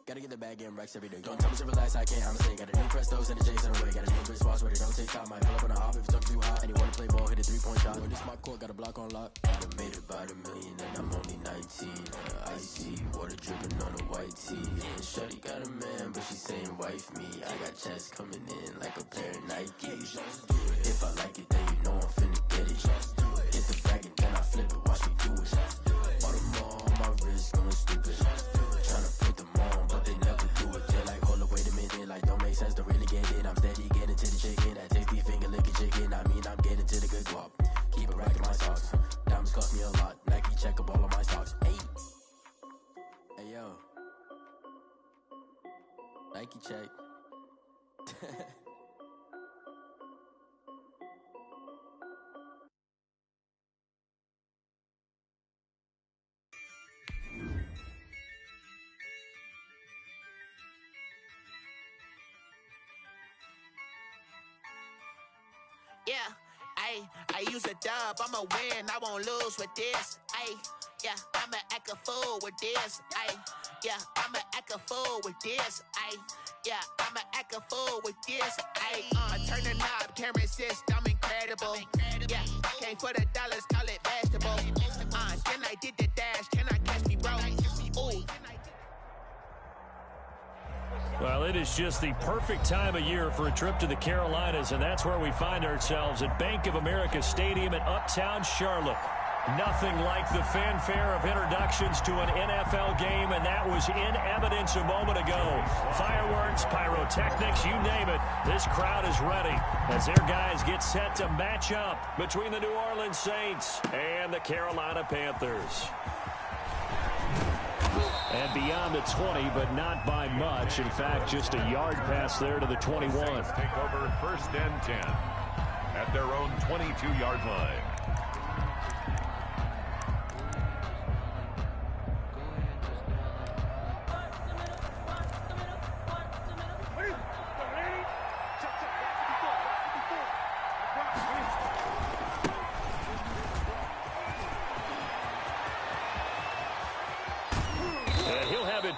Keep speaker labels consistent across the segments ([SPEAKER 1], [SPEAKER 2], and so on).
[SPEAKER 1] Gotta get the bag, getting racks every day. Don't tell me to relax, I can't, I'm say. Got a new Prestos and the J's in the way. Got a new bitch watch where they don't take time. Might pull up on the hop if it's talking too hot. And you wanna play ball, hit a 3-point shot. When this my court, got a block on lock. I done made about $1 million and I'm only 19. Icy, water dripping on a white tee. And shorty got a man, but she saying wife me. I got checks coming in like a pair of Nikes. If I like it, then you know I'm finna get it. Get the bag and then I flip it, watch me do it. All the more on my wrist, going stupid. Tryna put them on, but they never do it. They're like, hold up, wait a minute, like don't make sense, don't really get it. I'm steady getting to the chicken, that tasty finger licking chicken. I mean, I'm getting to the good guap. Keep it racking my socks. Diamonds cost me a lot. Nike check up all of my stocks. Hey, hey yo, Nike check.
[SPEAKER 2] Yeah, I use a dub, I'ma win, I won't lose with this. Yeah, I'ma act a fool with this. Yeah, I'ma act a fool with this. Yeah, I'ma act a fool with this. Turn the knob, can't resist, I'm incredible. Yeah, came for the dollars, call it vegetable. Then I did the dash, can I catch me, bro? Ooh.
[SPEAKER 3] Well, it is just the perfect time of year for a trip to the Carolinas, and that's where we find ourselves at Bank of America Stadium in Uptown Charlotte. Nothing like the fanfare of introductions to an NFL game, and that was in evidence a moment ago. Fireworks, pyrotechnics, you name it. This crowd is ready as their guys get set to match up between the New Orleans Saints and the Carolina Panthers. And beyond the 20, but not by much. In fact, just a yard pass there to the 21.
[SPEAKER 4] Saints take over 1st and 10 at their own 22-yard line.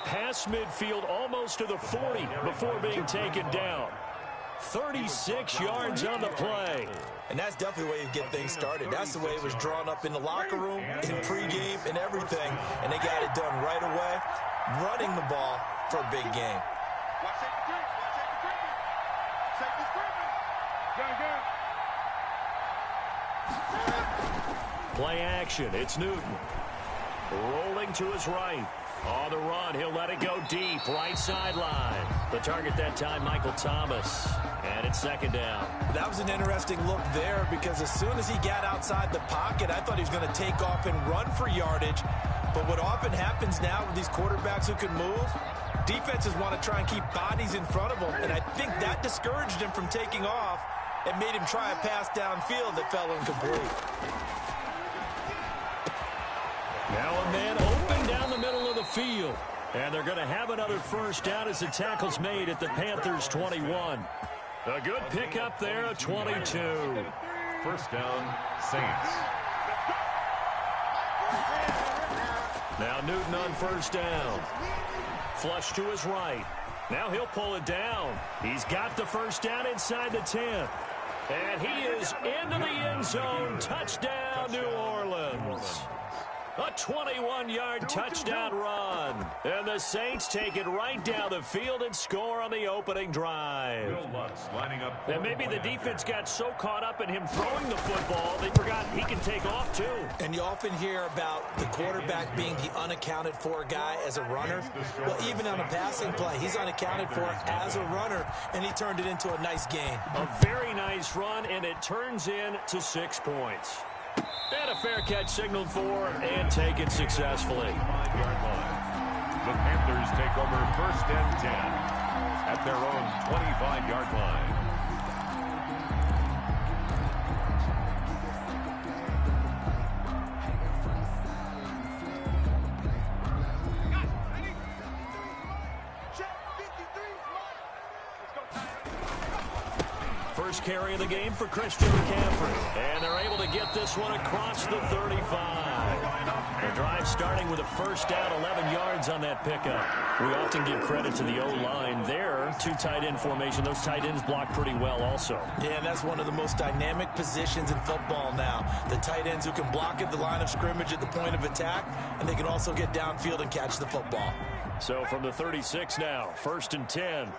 [SPEAKER 3] Past midfield almost to the 40 before being taken down. 36 yards on the play.
[SPEAKER 5] And that's definitely the way you get things started. That's the way it was drawn up in the locker room, in pregame, and everything. And they got it done right away, running the ball for a big game.
[SPEAKER 3] Play action. It's Newton. Rolling to his right. On the run, he'll let it go deep, right sideline. The target that time, Michael Thomas. And it's 2nd down.
[SPEAKER 5] That was an interesting look there because as soon as he got outside the pocket, I thought he was going to take off and run for yardage. But what often happens now with these quarterbacks who can move, defenses want to try and keep bodies in front of them. And I think that discouraged him from taking off and made him try a pass downfield that fell incomplete.
[SPEAKER 3] Now a man open down the middle of the field. And they're going to have another 1st down as the tackle's made at the Panthers' 21. A good pickup there at 22.
[SPEAKER 4] 1st down, Saints.
[SPEAKER 3] Now Newton on 1st down. Flush to his right. Now he'll pull it down. He's got the 1st down inside the 10. And he is into the end zone. Touchdown, New Orleans. A 21-yard touchdown run. And the Saints take it right down the field and score on the opening drive. And maybe the defense got so caught up in him throwing the football, they forgot he can take off too.
[SPEAKER 5] And you often hear about the quarterback being the unaccounted for guy as a runner. Well, even on a passing play, he's unaccounted for as a runner, and he turned it into a nice gain.
[SPEAKER 3] A very nice run, and it turns into 6 points. And a fair catch signaled for and taken successfully.
[SPEAKER 4] The Panthers take over 1st and 10 at their own 25-yard line.
[SPEAKER 3] First carry of the game for Christian McCaffrey. And they're able to get this one across the 35. The drive starting with a 1st down, 11 yards on that pickup. We often give credit to the O-line there. Two tight end formation. Those tight ends block pretty well also.
[SPEAKER 5] Yeah, and that's one of the most dynamic positions in football now. The tight ends who can block at the line of scrimmage at the point of attack, and they can also get downfield and catch the football.
[SPEAKER 3] So from the 36 now, 1st and 10.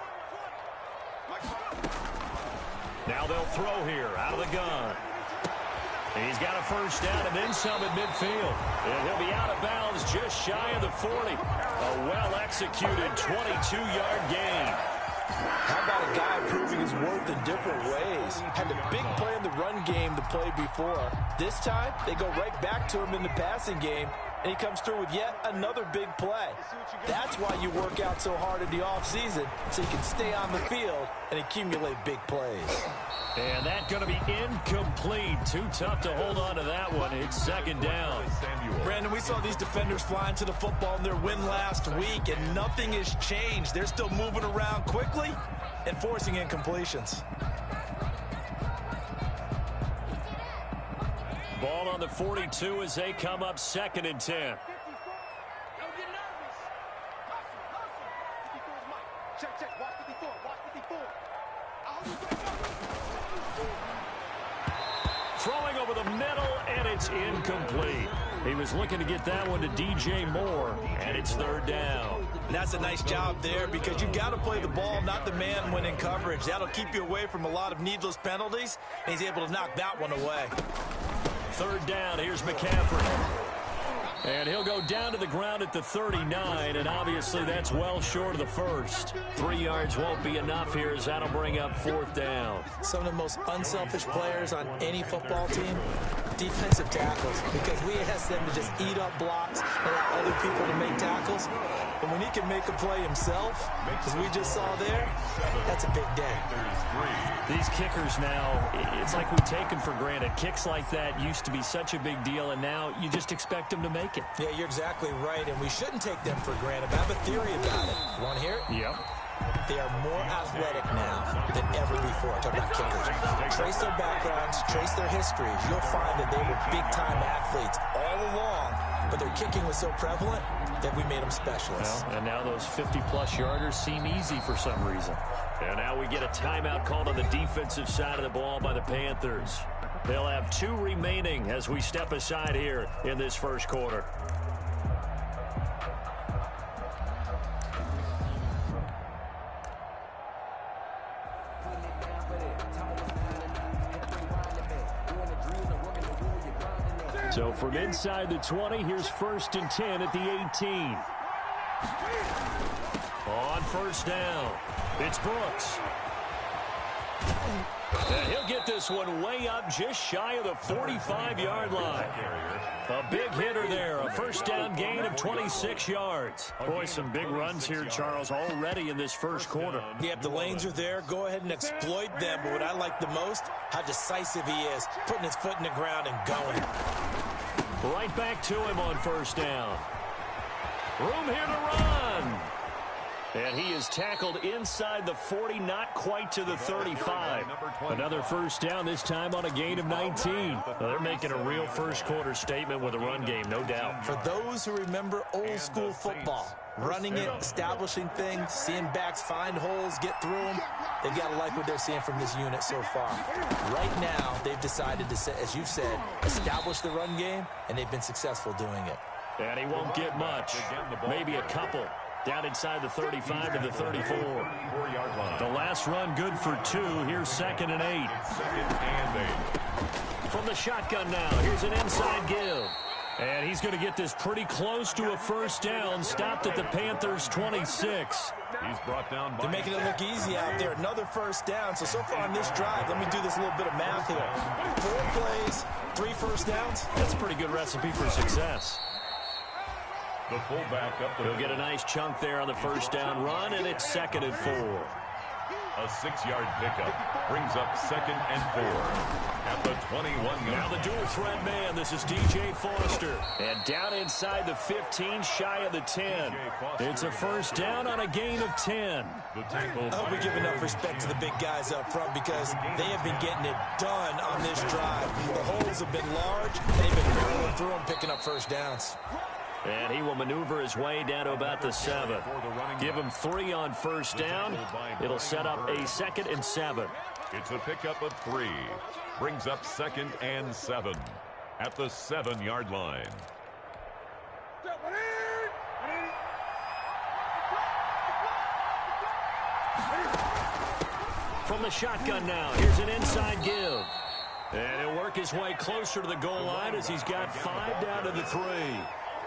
[SPEAKER 3] Now they'll throw here out of the gun. He's got a first down and then some at midfield. And he'll be out of bounds just shy of the 40. A well-executed 22-yard gain.
[SPEAKER 5] How about a guy proving his worth in different ways? Had a big play in the run game the play before. This time, they go right back to him in the passing game, and he comes through with yet another big play. That's why you work out so hard in the offseason, so you can stay on the field and accumulate big plays.
[SPEAKER 3] And that's going to be incomplete. Too tough to hold on to that one. It's 2nd down.
[SPEAKER 5] Brandon, we saw these defenders flying to the football in their win last week, and nothing has changed. They're still moving around quickly and forcing incompletions.
[SPEAKER 3] Ball on the 42 as they come up 2nd and 10. Throwing over the middle, and it's incomplete. He was looking to get that one to DJ Moore, and it's 3rd down.
[SPEAKER 5] And that's a nice job there because you've got to play the ball, not the man when in coverage. That'll keep you away from a lot of needless penalties, and he's able to knock that one away.
[SPEAKER 3] 3rd down, here's McCaffrey. And he'll go down to the ground at the 39, and obviously that's well short of the first. 3 yards won't be enough here as that'll bring up 4th down.
[SPEAKER 5] Some of the most unselfish players on any football team, defensive tackles, because we ask them to just eat up blocks and allow other people to make tackles. But when he can make a play himself, as we just saw there, that's a big day.
[SPEAKER 3] These kickers now, it's like we take them for granted. Kicks like that used to be such a big deal, and now you just expect them to make it.
[SPEAKER 5] Yeah, you're exactly right, and we shouldn't take them for granted. But I have a theory about it. You want to hear it?
[SPEAKER 3] Yep.
[SPEAKER 5] They are more athletic now than ever before. I'm talking about kickers. Trace their backgrounds, trace their histories. You'll find that they were big-time athletes all along, but their kicking was so prevalent that we made them specialists.
[SPEAKER 3] Well, and now those 50-plus yarders seem easy for some reason. And now we get a timeout called on the defensive side of the ball by the Panthers. They'll have 2 remaining as we step aside here in this first quarter. So from inside the 20, here's 1st and 10 at the 18. On 1st down, it's Brooks. And he'll get this one way up just shy of the 45-yard line. A big hitter there, a 1st down gain of 26 yards. Boy, some big runs here, Charles, already in this first quarter.
[SPEAKER 5] Yeah, if the lanes are there, go ahead and exploit them. But what I like the most, how decisive he is, putting his foot in the ground and going.
[SPEAKER 3] Right back to him on 1st down. Room here to run. And he is tackled inside the 40, not quite to the 35. Another 1st down, this time on a gain of 19. They're making a real first quarter statement with a run game, no doubt.
[SPEAKER 5] For those who remember old school football, running it, establishing things, seeing backs find holes, get through them, they've got to like what they're seeing from this unit so far. Right now, they've decided to, as you said, establish the run game, and they've been successful doing it.
[SPEAKER 3] And he won't get much, maybe a couple. Down inside the 35 to the 34. The last run good for 2. Here's 2nd and 8. From the shotgun now, here's an inside give. And he's going to get this pretty close to a 1st down. Stopped at the Panthers' 26.
[SPEAKER 4] He's brought down by
[SPEAKER 5] They're making it look easy out there. Another 1st down. So far on this drive, let me do this little bit of math here. 4 plays, 3 1st downs.
[SPEAKER 3] That's a pretty good recipe for success.
[SPEAKER 4] the fullback up the
[SPEAKER 3] He'll get a nice chunk there on the 1st down run, and it's 2nd and 4.
[SPEAKER 4] A 6-yard pickup brings up 2nd and 4 at the 21.
[SPEAKER 3] Now the dual threat man. This is DJ Foster. And down inside the 15, shy of the 10. It's a 1st down on a gain of 10.
[SPEAKER 5] I hope we give enough respect to the big guys up front because they have been getting it done on this drive. The holes have been large. They've been barreling through them, picking up 1st downs.
[SPEAKER 3] And he will maneuver his way down to about the 7. Give him 3 on first down. It'll set up a 2nd and 7.
[SPEAKER 4] It's a pickup of 3. Brings up 2nd and 7 at the 7-yard line.
[SPEAKER 3] From the shotgun now, here's an inside give. And he'll work his way closer to the goal line as he's got 5 down to the 3.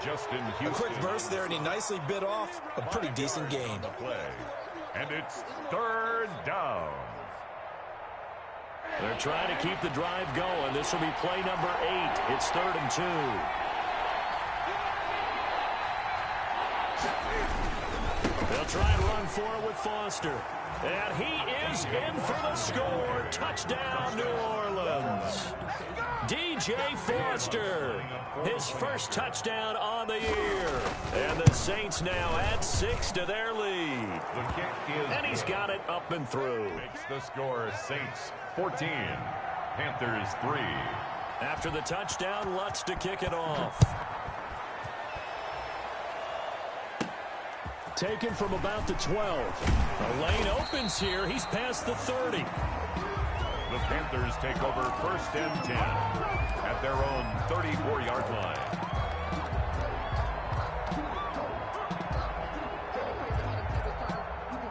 [SPEAKER 4] Justin Houston.
[SPEAKER 5] A quick burst there, and he nicely bit off a pretty decent gain.
[SPEAKER 4] And it's 3rd down.
[SPEAKER 3] They're trying to keep the drive going. This will be play number 8. It's 3rd and 2. They'll try and run for it with Foster. And he is in for the score. Touchdown, New Orleans. DJ Foster, his first touchdown on the year. And the Saints now add 6 to their lead.
[SPEAKER 4] The kick is
[SPEAKER 3] and he's got it up and through.
[SPEAKER 4] Makes the score Saints 14, Panthers 3.
[SPEAKER 3] After the touchdown, Lutz to kick it off. Taken from about the 12. The lane opens here. He's past the 30.
[SPEAKER 4] The Panthers take over 1st and 10 at their own 34-yard line.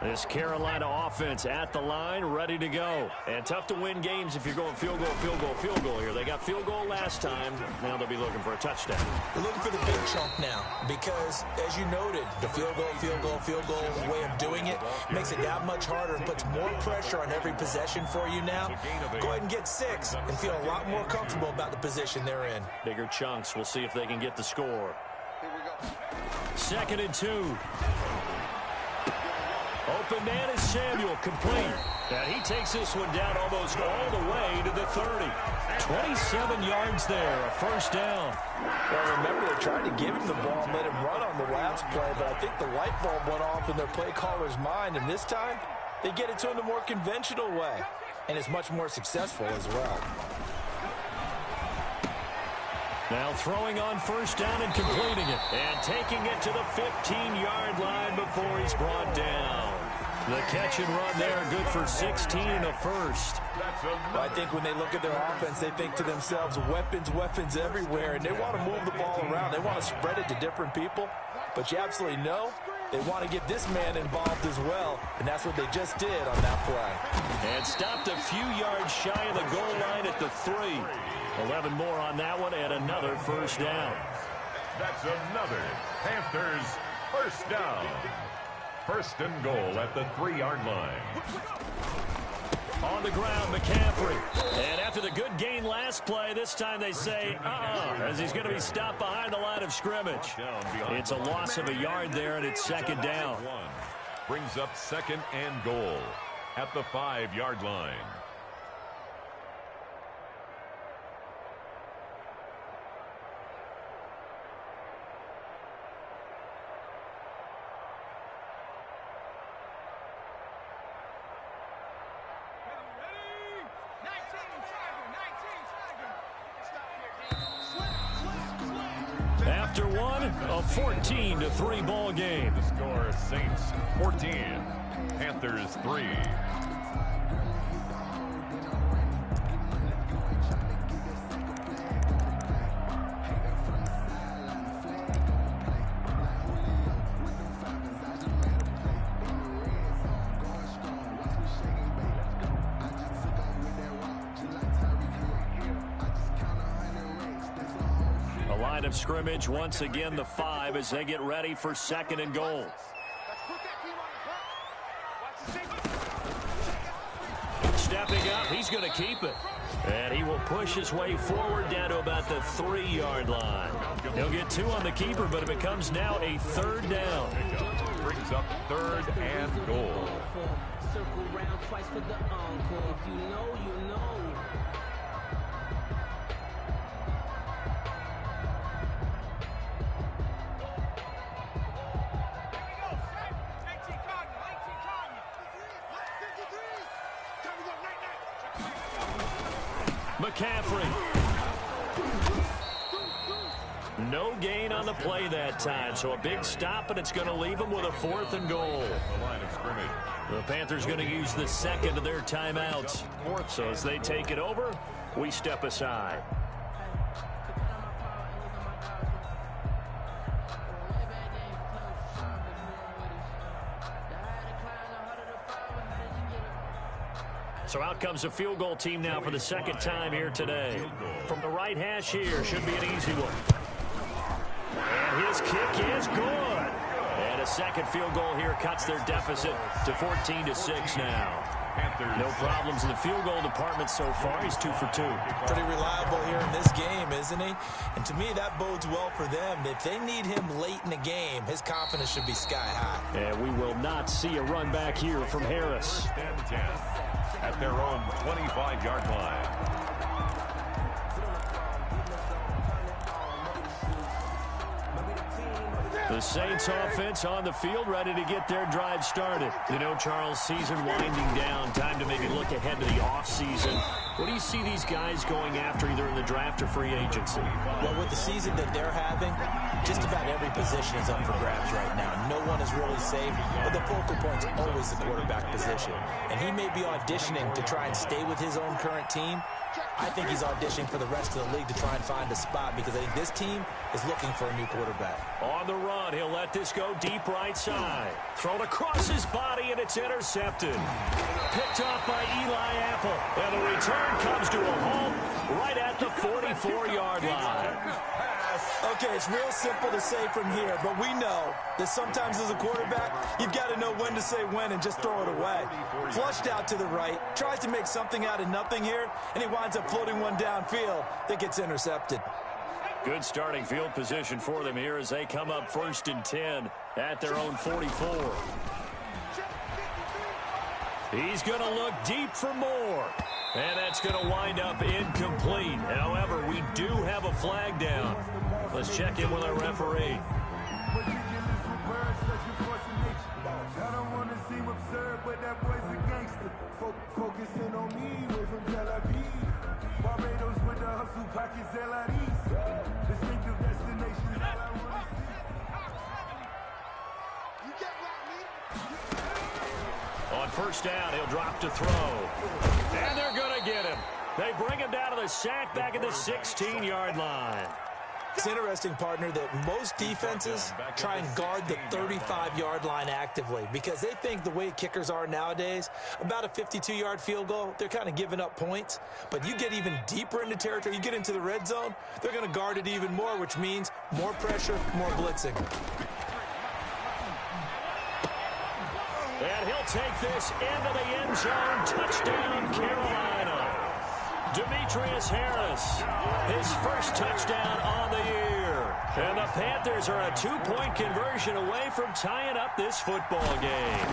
[SPEAKER 3] This Carolina offense at the line, ready to go. And tough to win games if you're going field goal, field goal, field goal here. They got field goal last time. Now they'll be looking for a touchdown.
[SPEAKER 5] They're looking for the big chunk now because, as you noted, the field goal way of doing it makes it that much harder and puts more pressure on every possession for you now. Go ahead and get 6 and feel a lot more comfortable about the position they're in.
[SPEAKER 3] Bigger chunks. We'll see if they can get the score. 2nd and 2. Open man is Samuel, complete. And he takes this one down almost all the way to the 30. 27 yards there, a 1st down.
[SPEAKER 5] Well, remember, they tried to give him the ball and let him run on the last play, but I think the light bulb went off in their play caller's mind, and this time, they get it to him the more conventional way, and it's much more successful as well.
[SPEAKER 3] Now throwing on 1st down and completing it. And taking it to the 15-yard line before he's brought down. The catch and run there, good for 16 and a 1st.
[SPEAKER 5] I think when they look at their offense, they think to themselves, weapons everywhere, and they want to move the ball around. They want to spread it to different people. But you absolutely know they want to get this man involved as well, and that's what they just did on that play.
[SPEAKER 3] And stopped a few yards shy of the goal line at the 3. 11 more on that one and another 1st down.
[SPEAKER 4] That's another Panthers 1st down. 1st and goal at the 3-yard line.
[SPEAKER 3] On the ground, McCaffrey. And after the good gain last play, this time they say, as he's going to be stopped behind the line of scrimmage. It's a loss of a yard there, and it's 2nd down.
[SPEAKER 4] Brings up 2nd and goal at the 5-yard line.
[SPEAKER 3] After one, a 14-3 ball game.
[SPEAKER 4] The score is Saints 14, Panthers 3.
[SPEAKER 3] Of scrimmage once again, the 5 as they get ready for 2nd and goal. Stepping up, he's going to keep it. And he will push his way forward down to about the 3-yard line. He'll get 2 on the keeper, but it becomes now a 3rd down.
[SPEAKER 4] Brings up 3rd and goal.
[SPEAKER 6] Circle round twice for the encore. If you know, you know.
[SPEAKER 3] McCaffrey. No gain on the the play that time. So a big stop, and it's going to leave them with a 4th and goal.
[SPEAKER 4] The line of scrimmage.
[SPEAKER 3] The Panthers going to use the second of their timeouts. So as they take it over, we step aside. So out comes the field goal team now for the second time here today. From the right hash here, should be an easy one. And his kick is good. And a second field goal here cuts their deficit to 14-6 now. No problems in the field goal department so far. He's 2 for 2.
[SPEAKER 5] Pretty reliable here in this game, isn't he? And to me, that bodes well for them. If they need him late in the game, his confidence should be sky high.
[SPEAKER 3] And we will not see a run back here from Harris.
[SPEAKER 4] At their own 25-yard line.
[SPEAKER 3] The Saints offense on the field, ready to get their drive started. You know, Charles, season winding down. Time to maybe look ahead to the offseason. What do you see these guys going after either in the draft or free agency?
[SPEAKER 5] Well, with the season that they're having, just about every position is up for grabs right now. No one is really safe, but the focal point's always the quarterback position. And he may be auditioning to try and stay with his own current team. I think he's auditioning for the rest of the league to try and find a spot because I think this team is looking for a new quarterback.
[SPEAKER 3] On the run, he'll let this go deep right side. Thrown across his body, and it's intercepted. Picked off by Eli Apple. And the return comes to a halt right at the 44-yard line.
[SPEAKER 5] Okay, it's real simple to say from here, but we know that sometimes as a quarterback, you've got to know when to say when and just throw it away. Flushed out to the right, tries to make something out of nothing here, and he winds up floating one downfield that gets intercepted.
[SPEAKER 3] Good starting field position for them here as they come up 1st and 10 at their own 44. He's going to look deep for more. And that's going to wind up incomplete. However, we do have a flag down. Let's check in with our referee. On 1st down, he'll drop to throw. And they're going to get him. They bring him down to the sack back at the 16-yard line.
[SPEAKER 5] It's interesting, partner, that most defenses try and guard the 35-yard line actively because they think the way kickers are nowadays, about a 52-yard field goal, they're kind of giving up points. But you get even deeper into territory, you get into the red zone, they're going to guard it even more, which means more pressure, more blitzing.
[SPEAKER 3] And he'll take this into the end zone. Touchdown, Carolina. Demetrius Harris, his first touchdown on the year. And the Panthers are a 2-point conversion away from tying up this football game.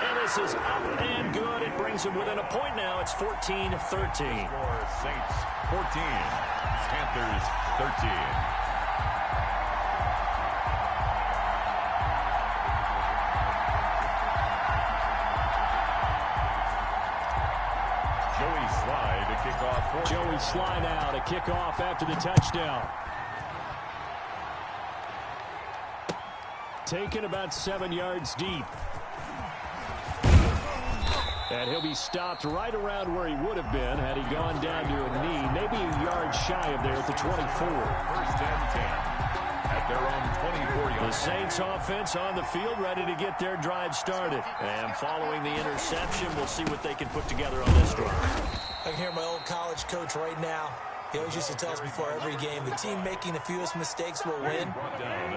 [SPEAKER 3] And this is up and good. It brings them within a point now. It's 14-13.
[SPEAKER 4] Saints 14, Panthers 13.
[SPEAKER 3] Joey Sly now to kick off after the touchdown. Taken about 7 yards deep. And he'll be stopped right around where he would have been had he gone down to a knee, maybe a yard shy of there at the 24.
[SPEAKER 4] 1st and 10 at their own 24-yard line.
[SPEAKER 3] The Saints offense on the field ready to get their drive started. And following the interception, we'll see what they can put together on this drive.
[SPEAKER 5] I can hear my old college coach right now. He always used to tell us before every game, the team making the fewest mistakes will win.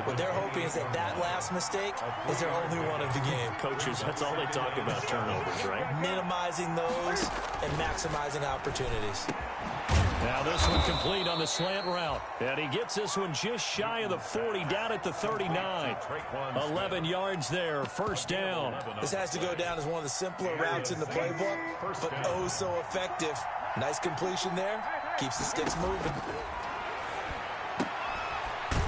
[SPEAKER 5] What they're hoping is that that last mistake is their only one of the game.
[SPEAKER 3] Coaches, that's all they talk about, turnovers, right?
[SPEAKER 5] Minimizing those and maximizing opportunities.
[SPEAKER 3] Now this one complete on the slant route. And he gets this one just shy of the 40, down at the 39. 11 yards there, 1st down.
[SPEAKER 5] This has to go down as one of the simpler routes in the playbook, but oh so effective. Nice completion there. Keeps the sticks moving.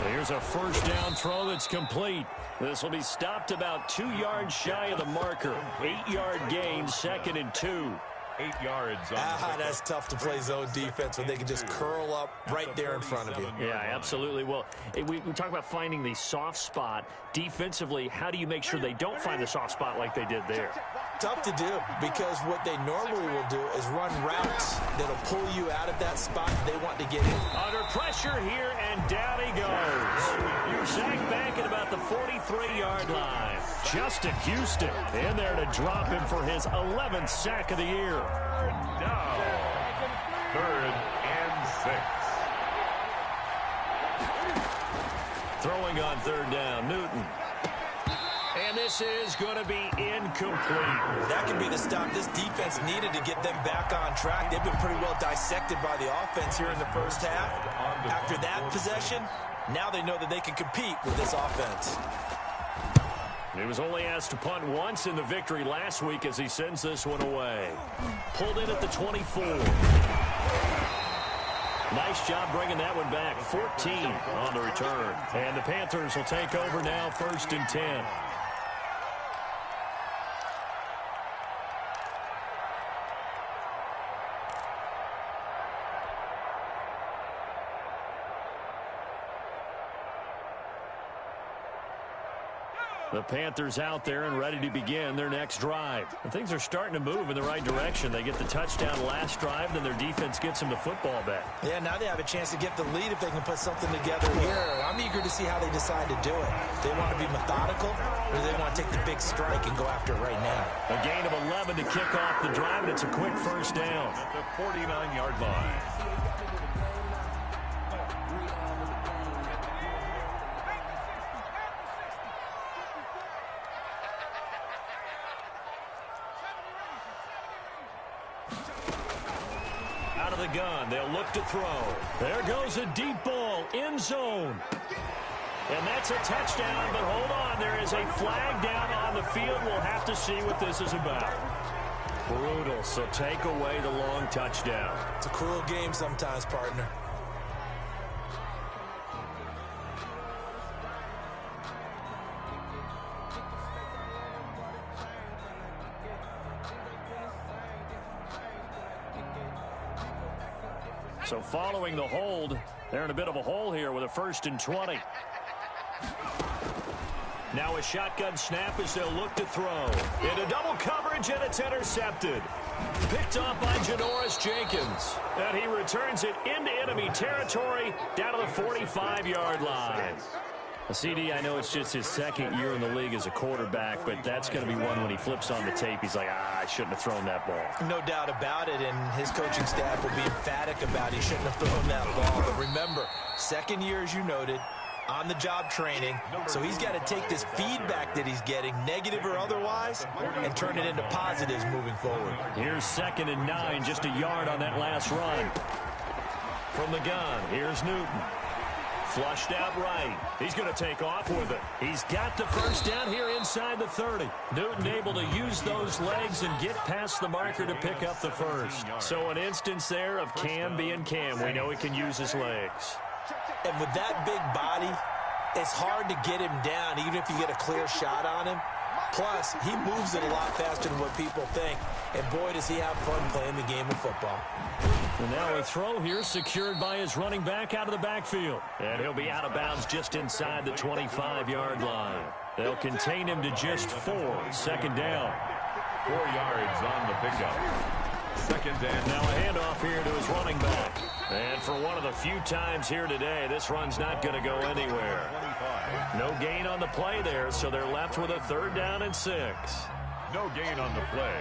[SPEAKER 3] Here's a 1st down throw that's complete. This will be stopped about 2 yards shy of the marker. 8-yard gain, 2nd and 2.
[SPEAKER 4] 8 yards on
[SPEAKER 5] that's tough to play zone defense when they can just curl up right there in front of you.
[SPEAKER 3] Yeah, absolutely. Well, we talk about finding the soft spot. Defensively, how do you make sure they don't find the soft spot like they did there?
[SPEAKER 5] Tough to do, because what they normally will do is run routes that'll pull you out of that spot they want to get in.
[SPEAKER 3] Under pressure here, and down he goes. Sacked back at about the 43-yard line. Justin Houston in there to drop him for his 11th sack of the year.
[SPEAKER 4] Down. 3rd and 6.
[SPEAKER 3] Throwing on 3rd down, Newton. And this is going to be incomplete.
[SPEAKER 5] That could be the stop this defense needed to get them back on track. They've been pretty well dissected by the offense here in the first half. After that possession, now they know that they can compete with this offense.
[SPEAKER 3] He was only asked to punt once in the victory last week as he sends this one away. Pulled in at the 24. Nice job bringing that one back. 14 on the return. And the Panthers will take over now, 1st and 10. The Panthers out there and ready to begin their next drive. And things are starting to move in the right direction. They get the touchdown last drive, then their defense gets them the football back.
[SPEAKER 5] Yeah, now they have a chance to get the lead if they can put something together here. I'm eager to see how they decide to do it. They want to be methodical, or do they want to take the big strike and go after it right now?
[SPEAKER 3] A gain of 11 to kick off the drive, and it's a quick first down.
[SPEAKER 4] At the 49-yard line.
[SPEAKER 3] Out of the gun, they'll look to throw. There goes a deep ball, end zone. And that's a touchdown, but hold on, there is a flag down on the field. We'll have to see what this is about. Brutal, so take away the long touchdown.
[SPEAKER 5] It's a cruel game sometimes, partner.
[SPEAKER 3] So following the hold, they're in a bit of a hole here with a 1st and 20. Now a shotgun snap as they'll look to throw. Into double coverage, and it's intercepted. Picked off by Janoris Jenkins. And he returns it into enemy territory down to the 45-yard line. CD, I know it's just his 2nd year in the league as a quarterback, but that's going to be one when he flips on the tape. He's like, I shouldn't have thrown that ball.
[SPEAKER 5] No doubt about it, and his coaching staff will be emphatic about he shouldn't have thrown that ball. But remember, 2nd year, as you noted, on-the-job training, so he's got to take this feedback that he's getting, negative or otherwise, and turn it into positives moving forward.
[SPEAKER 3] Here's 2nd and 9, just a yard on that last run. From the gun, here's Newton. Flushed out right. He's going to take off with it. He's got the first down here inside the 30. Newton able to use those legs and get past the marker to pick up the first. So an instance there of Cam being Cam. We know he can use his legs.
[SPEAKER 5] And with that big body, it's hard to get him down, even if you get a clear shot on him. Plus, he moves it a lot faster than what people think. And boy, does he have fun playing the game of football.
[SPEAKER 3] And now a throw here secured by his running back out of the backfield. And he'll be out of bounds just inside the 25-yard line. They'll contain him to just 4. 2nd down.
[SPEAKER 4] 4 yards on the pickup. 2nd down.
[SPEAKER 3] Now a handoff here to his running back. And for one of the few times here today, this run's not going to go anywhere. No gain on the play there, so they're left with a 3rd down and 6.
[SPEAKER 4] No gain on the play.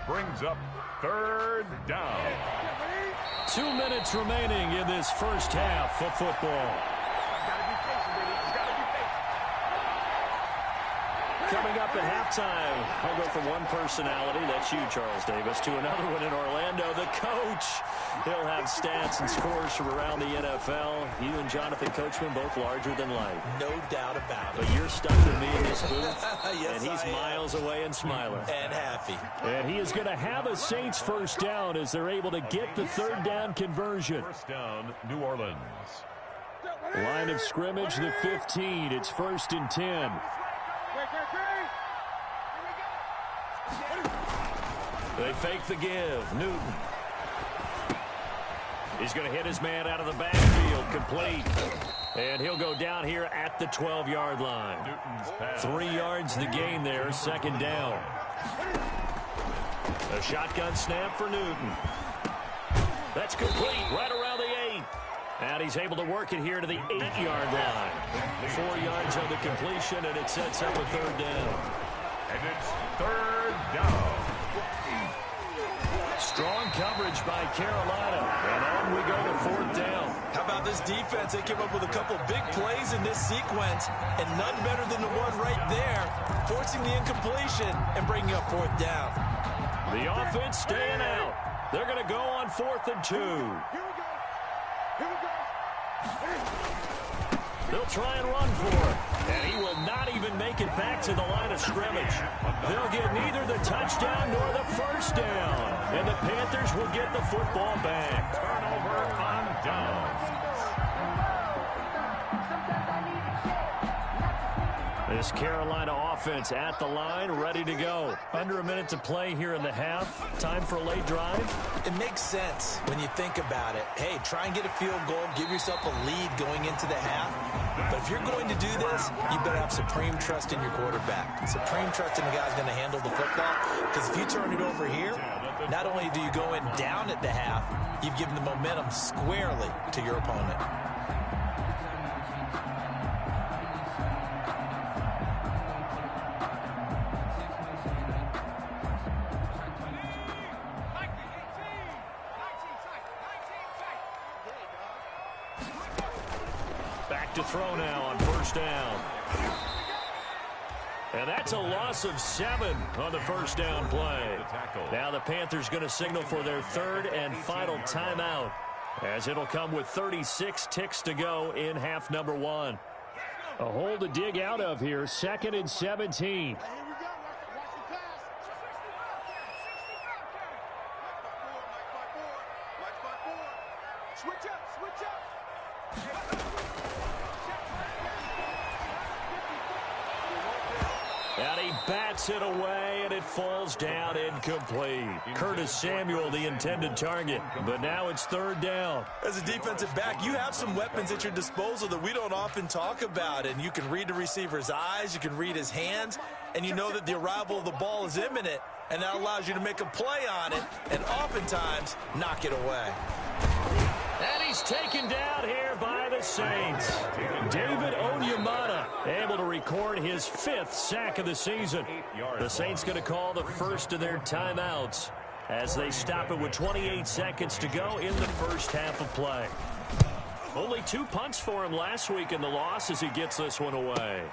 [SPEAKER 4] Brings up 3rd down.
[SPEAKER 3] 2 minutes remaining in this first half of football. Coming up at halftime, I'll go from one personality, that's you, Charles Davis, to another one in Orlando, the coach. He'll have stats and scores from around the NFL. You and Jonathan Coachman both larger than life.
[SPEAKER 5] No doubt about it.
[SPEAKER 3] But you're stuck with me in this booth,
[SPEAKER 5] yes,
[SPEAKER 3] and he's miles away and smiling.
[SPEAKER 5] And happy.
[SPEAKER 3] And he is going to have a Saints first down as they're able to get the 3rd down conversion.
[SPEAKER 4] First down, New Orleans.
[SPEAKER 3] Line of scrimmage, the 15. It's 1st and 10. They fake the give. Newton. He's going to hit his man out of the backfield. Complete. And he'll go down here at the 12-yard line. 3 yards the gain there. Second down. A shotgun snap for Newton. That's complete right around the 8. And he's able to work it here to the 8-yard line. 4 yards on the completion, and it sets up a third down.
[SPEAKER 4] And it's third down.
[SPEAKER 3] Strong coverage by Carolina. And on we go to fourth down.
[SPEAKER 5] How about this defense? They came up with a couple big plays in this sequence, and none better than the one right there, forcing the incompletion and bringing up fourth down.
[SPEAKER 3] The offense staying out. They're going to go on 4th and 2. They'll try and run for it. And he will not even make it back to the line of scrimmage. They'll get neither the touchdown nor the first down. And the Panthers will get the football back.
[SPEAKER 4] Turnover on downs.
[SPEAKER 3] This Carolina offense at the line, ready to go. Under a minute to play here in the half. Time for a late drive.
[SPEAKER 5] It makes sense when you think about it. Hey, try and get a field goal. Give yourself a lead going into the half. But if you're going to do this, you better have supreme trust in your quarterback. Supreme trust in the guy's going to handle the football. Because if you turn it over here, not only do you go in down at the half, you've given the momentum squarely to your opponent.
[SPEAKER 3] To throw now on first down. And that's a loss of 7 on the first down play. Now the Panthers going to signal for their third and final timeout, as it'll come with 36 ticks to go in half number 1. A hole to dig out of here. 2nd and 17. And he bats it away, and it falls down incomplete. Curtis Samuel, the intended target. But now it's third down.
[SPEAKER 5] As a defensive back, you have some weapons at your disposal that we don't often talk about. And you can read the receiver's eyes, you can read his hands, and you know that the arrival of the ball is imminent. And that allows you to make a play on it and oftentimes knock it away.
[SPEAKER 3] And he's taken down here by the Saints. David Onyemata able to record his 5th sack of the season. The Saints going to call the first of their timeouts as they stop it with 28 seconds to go in the first half of play. Only 2 punts for him last week in the loss as he gets this one away.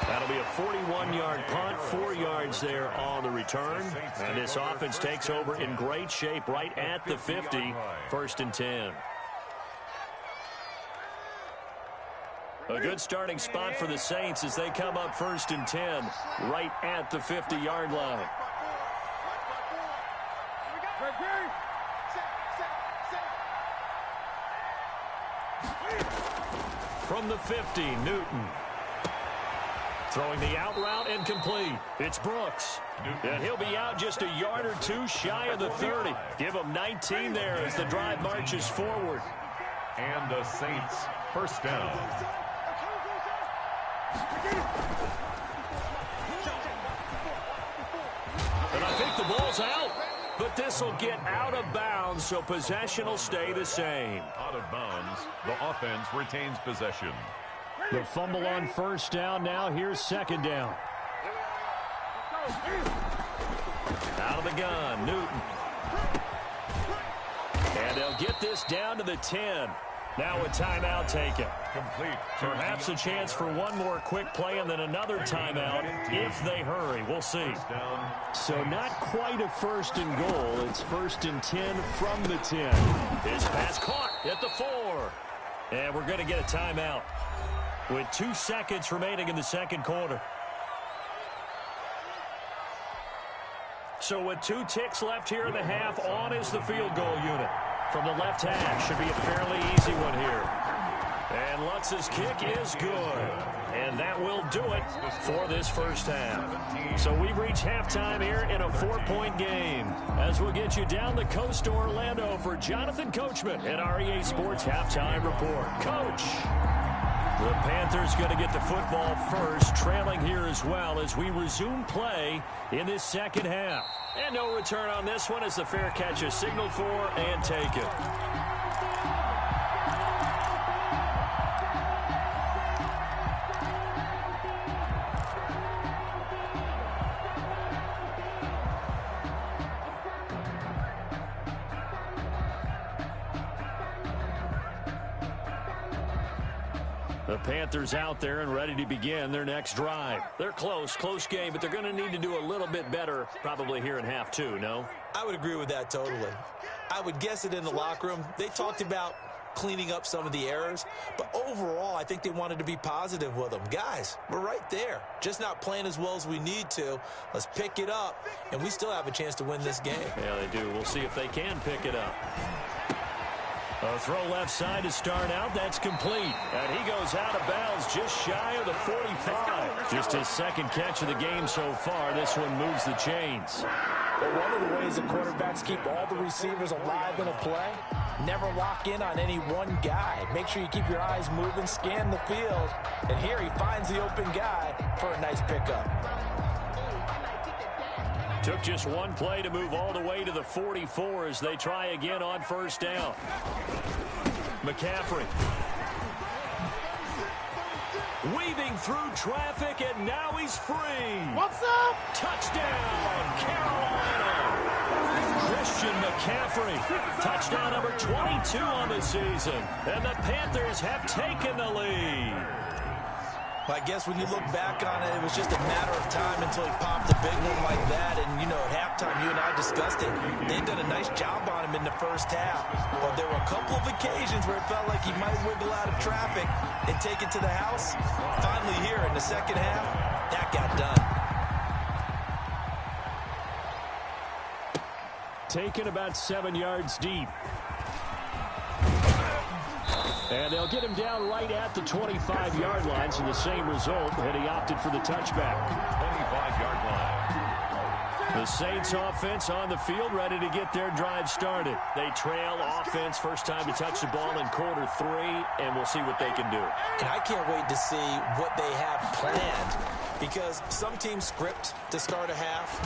[SPEAKER 3] That'll be a 41-yard punt, 4 yards there on the return. And this offense takes over in great shape right at the 50, 1st and 10. A good starting spot for the Saints as they come up 1st and 10 right at the 50-yard line. From the 50, Newton. Throwing the out route and complete. It's Brooks. And he'll be out just a yard or 2 shy of the 30. Give him 19 there as the drive marches forward.
[SPEAKER 4] And the Saints first down.
[SPEAKER 3] And I think the ball's out. But this will get out of bounds, so possession will stay the same.
[SPEAKER 4] Out of bounds. The offense retains possession.
[SPEAKER 3] The fumble on first down. Now here's second down. Out of the gun, Newton. And they'll get this down to the 10. Now a timeout taken.
[SPEAKER 4] Complete.
[SPEAKER 3] Perhaps a chance for one more quick play and then another timeout if they hurry. We'll see. So not quite a 1st and goal. It's 1st and 10 from the 10. His pass caught at the 4. And we're going to get a timeout with 2 seconds remaining in the second quarter. So with 2 ticks left here in the half, on is the field goal unit. From the left hash, should be a fairly easy one here. And Lutz's kick is good. And that will do it for this first half. So we've reached halftime here in a 4-point game. As we'll get you down the coast to Orlando for Jonathan Coachman at our EA Sports Halftime Report. Coach! The Panthers going to get the football first, trailing here as well as we resume play in this second half. And no return on this one as the fair catch is signaled for and taken. The Panthers out there and ready to begin their next drive. They're close game, but they're going to need to do a little bit better probably here in half two, no?
[SPEAKER 5] I would agree with that totally. I would guess it in the locker room. They talked about cleaning up some of the errors, but overall, I think they wanted to be positive with them. Guys, we're right there. Just not playing as well as we need to. Let's pick it up, and we still have a chance to win this game.
[SPEAKER 3] Yeah, they do. We'll see if they can pick it up. A throw left side to start out. That's complete. And he goes out of bounds just shy of the 45. Just his second catch of the game so far. This one moves the chains.
[SPEAKER 5] Well, one of the ways the quarterbacks keep all the receivers alive in a play, never lock in on any one guy. Make sure you keep your eyes moving, scan the field. And here he finds the open guy for a nice pickup.
[SPEAKER 3] Took just one play to move all the way to the 44 as they try again on first down. McCaffrey. Weaving through traffic, and now he's free.
[SPEAKER 7] What's up?
[SPEAKER 3] Touchdown, Carolina. Christian McCaffrey. Touchdown number 22 on the season. And the Panthers have taken the lead.
[SPEAKER 5] Well, I guess when you look back on it, it was just a matter of time until he popped a big one like that. And, you know, at halftime, you and I discussed it. They'd done a nice job on him in the first half. But there were a couple of occasions where it felt like he might wiggle out of traffic and take it to the house. Finally here in the second half, that got done.
[SPEAKER 3] Taken about 7 yards deep. And they'll get him down right at the 25-yard line, so the same result, and he opted for the touchback.
[SPEAKER 4] 25-yard line.
[SPEAKER 3] The Saints offense on the field, ready to get their drive started. They trail offense, first time to touch the ball in quarter three, and we'll see what they can do.
[SPEAKER 5] And I can't wait to see what they have planned, because some teams script to start a half.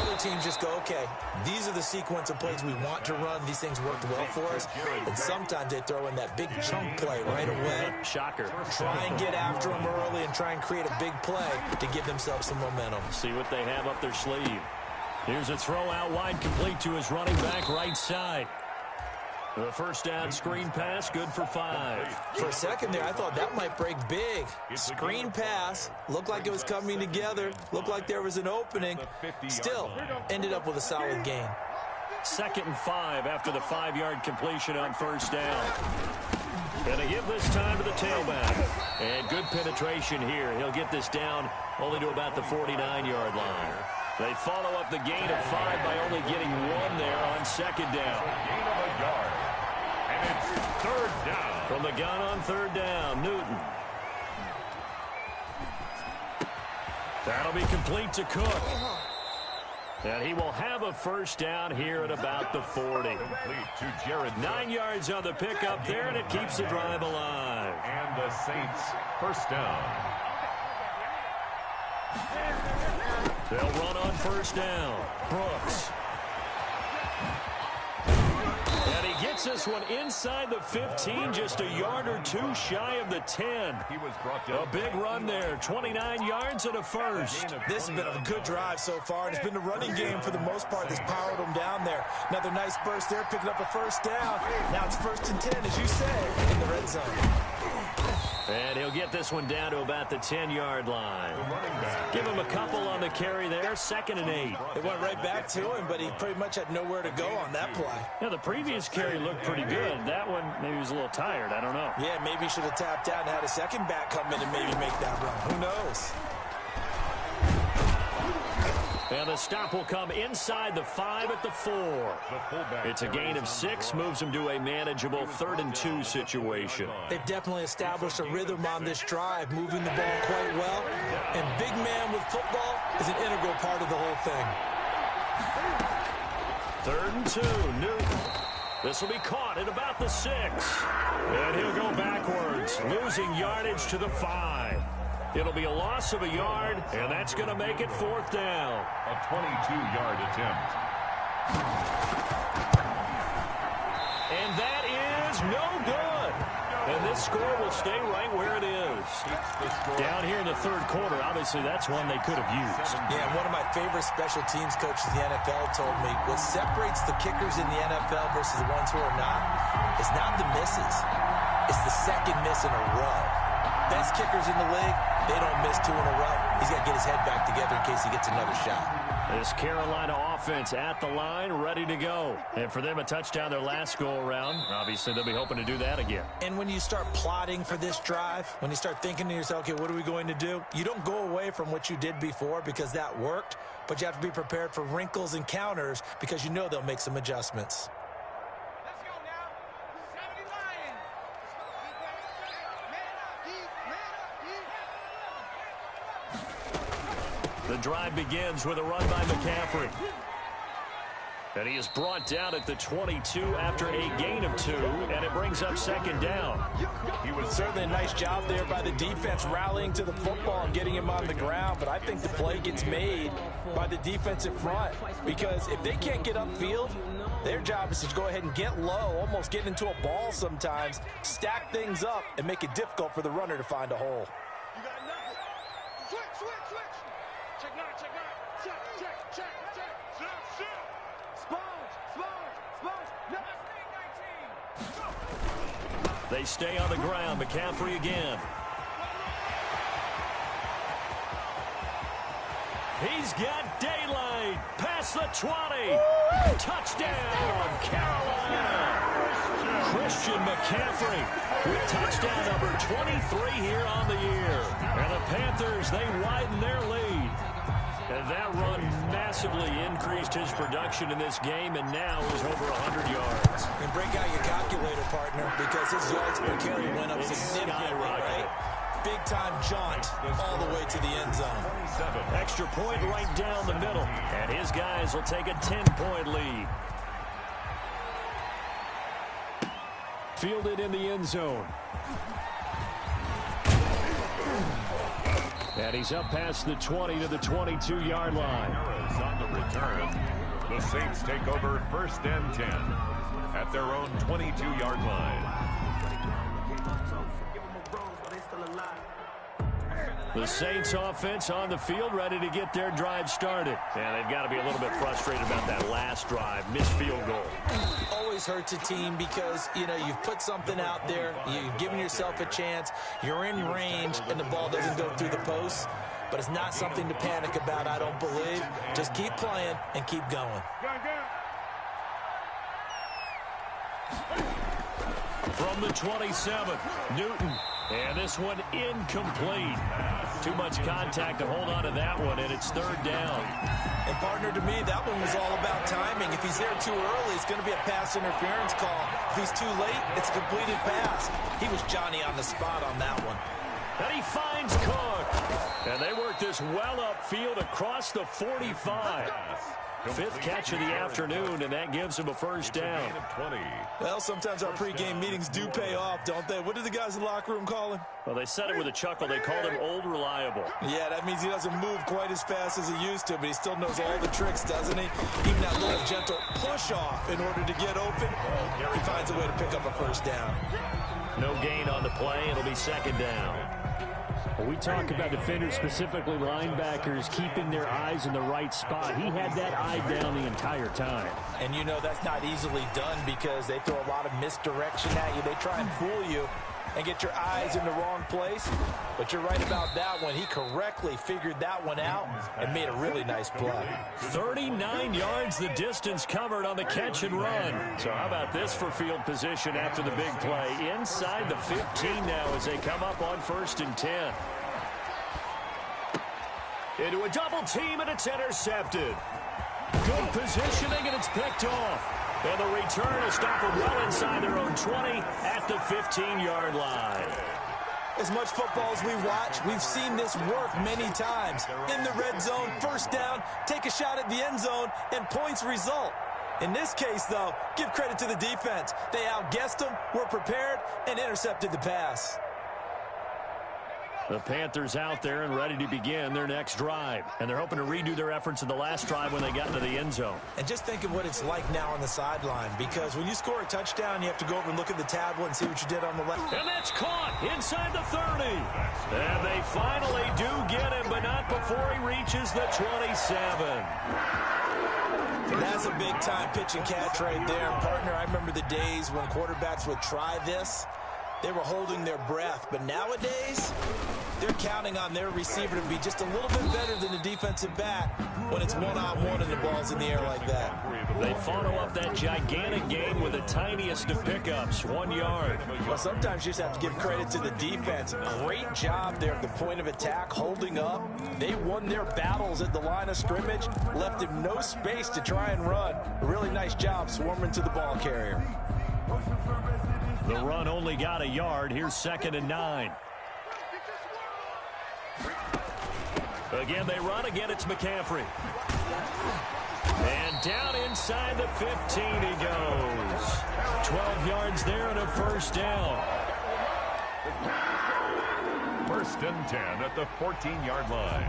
[SPEAKER 5] Other teams just go, okay, these are the sequence of plays we want to run. These things worked well for us. And sometimes they throw in that big chunk play right away.
[SPEAKER 3] Shocker.
[SPEAKER 5] Try and get after them early and try and create a big play to give themselves some momentum.
[SPEAKER 3] See what they have up their sleeve. Here's a throw out wide, complete to his running back right side. The first down screen pass, good for 5.
[SPEAKER 5] For a second there, I thought that might break big. Screen pass, looked like it was coming together, looked like there was an opening. Still, ended up with a solid gain.
[SPEAKER 3] 2nd and 5 after the 5-yard completion on first down. Gonna give this time to the tailback. And good penetration here. He'll get this down only to about the 49-yard line. They follow up the gain of 5 by only getting 1 there on second down.
[SPEAKER 4] Gain of a yard. And it's third down.
[SPEAKER 3] From the gun on third down, Newton. That'll be complete to Cook. And he will have a first down here at about the 40.
[SPEAKER 4] Complete to Jared.
[SPEAKER 3] 9 yards on the pickup there, and it keeps the drive alive.
[SPEAKER 4] And the Saints first down.
[SPEAKER 3] They'll run on first down. Brooks. And he gets this one inside the 15, just a yard or two shy of the 10.
[SPEAKER 4] He was brought down.
[SPEAKER 3] A big run there, 29 yards and a first.
[SPEAKER 5] This has been a good drive so far, and it's been the running game for the most part that's powered them down there. Another nice burst there, picking up a first down. Now it's 1st and 10, as you say, in the red zone.
[SPEAKER 3] And he'll get this one down to about the 10-yard line. Give him a couple on the carry there, 2nd and 8.
[SPEAKER 5] It went right back to him, but he pretty much had nowhere to go on that play.
[SPEAKER 3] Yeah, the previous carry looked pretty good. That one, maybe he was a little tired. I don't know.
[SPEAKER 5] Yeah, maybe he should have tapped out and had a second back come in and maybe make that run. Who knows?
[SPEAKER 3] And the stop will come inside the 5 at the 4. It's a gain of 6, moves them to a manageable 3rd and 2 situation.
[SPEAKER 5] They've definitely established a rhythm on this drive, moving the ball quite well. And big man with football is an integral part of the whole thing.
[SPEAKER 3] 3rd and 2, Newton. This will be caught at about the 6. And he'll go backwards, losing yardage to the 5. It'll be a loss of a yard, and that's going to make it 4th down.
[SPEAKER 4] A 22-yard attempt.
[SPEAKER 3] And that is no good. And this score will stay right where it is. Down here in the 3rd quarter, obviously that's one they could have used.
[SPEAKER 5] Yeah, one of my favorite special teams coaches in the NFL told me what separates the kickers in the NFL versus the ones who are not is not the misses. It's the second miss in a row. Best kickers in the league, they don't miss 2 in a row. He's got to get his head back together in case he gets another shot.
[SPEAKER 3] This Carolina offense at the line, ready to go. And for them, a touchdown their last go-around. Obviously, they'll be hoping to do that again.
[SPEAKER 5] And when you start plotting for this drive, when you start thinking to yourself, okay, what are we going to do? You don't go away from what you did before because that worked, but you have to be prepared for wrinkles and counters because you know they'll make some adjustments.
[SPEAKER 3] The drive begins with a run by McCaffrey. And he is brought down at the 22 after a gain of 2, and it brings up 2nd down.
[SPEAKER 5] He was certainly a nice job there by the defense rallying to the football and getting him on the ground, but I think the play gets made by the defensive front because if they can't get upfield, their job is to go ahead and get low, almost get into a ball sometimes, stack things up, and make it difficult for the runner to find a hole.
[SPEAKER 7] You got nothing. Switch. Check.
[SPEAKER 3] They stay on the ground. McCaffrey again. He's got daylight. Past the 20. Woo! Touchdown, Carolina. Christian McCaffrey with touchdown number 23 here on the year. And the Panthers, they widen their lead. And that run massively increased his production in this game, and now is over 100 yards.
[SPEAKER 5] And break out your calculator, partner, because his yards per carry went up significantly, right? Big-time jaunt all the way to the end zone.
[SPEAKER 3] Extra point right down the middle, and his guys will take a 10-point lead. Fielded in the end zone. And he's up past the 20 to the 22-yard line.
[SPEAKER 4] On the return, the Saints take over 1st and 10 at their own 22-yard line.
[SPEAKER 3] The Saints offense on the field, ready to get their drive started. And they've got to be a little bit frustrated about that last drive, missed field goal.
[SPEAKER 5] Always hurts a team because, you know, you've put something out there, you've given yourself a chance, you're in range, and the ball doesn't go through the posts. But it's not something to panic about, I don't believe. Just keep playing and keep going.
[SPEAKER 3] From the 27, Newton. And this one incomplete. Too much contact to hold on to that one, and it's 3rd down.
[SPEAKER 5] And, partner, to me, that one was all about timing. If he's there too early, it's going to be a pass interference call. If he's too late, it's a completed pass. He was Johnny on the spot on that one.
[SPEAKER 3] And he finds Cook. And they work this well upfield across the 45. 5th catch of the afternoon, and that gives him a 1st down.
[SPEAKER 5] Well, sometimes our pregame meetings do pay off, don't they? What did the guys in the locker room call him?
[SPEAKER 3] Well, they said it with a chuckle. They called him Old Reliable.
[SPEAKER 5] Yeah, that means he doesn't move quite as fast as he used to, but he still knows all the tricks, doesn't he? Even that little gentle push-off in order to get open, he finds a way to pick up a 1st down.
[SPEAKER 3] No gain on the play. It'll be 2nd down.
[SPEAKER 8] Well, we talk about defenders, specifically linebackers, keeping their eyes in the right spot. He had that eye down the entire time.
[SPEAKER 5] And you know that's not easily done because they throw a lot of misdirection at you. They try and fool you and get your eyes in the wrong place. But you're right about that one. He correctly figured that one out and made a really nice play.
[SPEAKER 3] 39 yards the distance covered on the catch and run. So how about this for field position after the big play? Inside the 15 now as they come up on 1st and 10. into a double team, and it's intercepted. Good positioning, and it's picked off. And the return will stop them well inside their own 20 at the 15-yard line.
[SPEAKER 5] As much football as we watch, we've seen this work many times. In the red zone, first down, take a shot at the end zone, and points result. In this case, though, give credit to the defense. They outguessed them, were prepared, and intercepted the pass.
[SPEAKER 3] The Panthers out there and ready to begin their next drive. And they're hoping to redo their efforts in the last drive when they got into the end zone.
[SPEAKER 5] And just think of what it's like now on the sideline, because when you score a touchdown, you have to go over and look at the tablet and see what you did on the left.
[SPEAKER 3] And that's caught inside the 30. And they finally do get him, but not before he reaches the 27.
[SPEAKER 5] That's a big-time pitch and catch right there. Partner, I remember the days when quarterbacks would try this. They were holding their breath. But nowadays, they're counting on their receiver to be just a little bit better than the defensive back when it's one-on-one and the ball's in the air like that.
[SPEAKER 3] They follow up that gigantic gain with the tiniest of pickups, 1 yard.
[SPEAKER 5] Well, sometimes you just have to give credit to the defense. Great job there at the point of attack, holding up. They won their battles at the line of scrimmage, left him no space to try and run. A really nice job swarming to the ball carrier.
[SPEAKER 3] The run only got a yard. Here's 2nd and 9. Again, they run. Again, it's McCaffrey. And down inside the 15 he goes. 12 yards there and a first down.
[SPEAKER 4] 1st and 10 at the 14-yard line.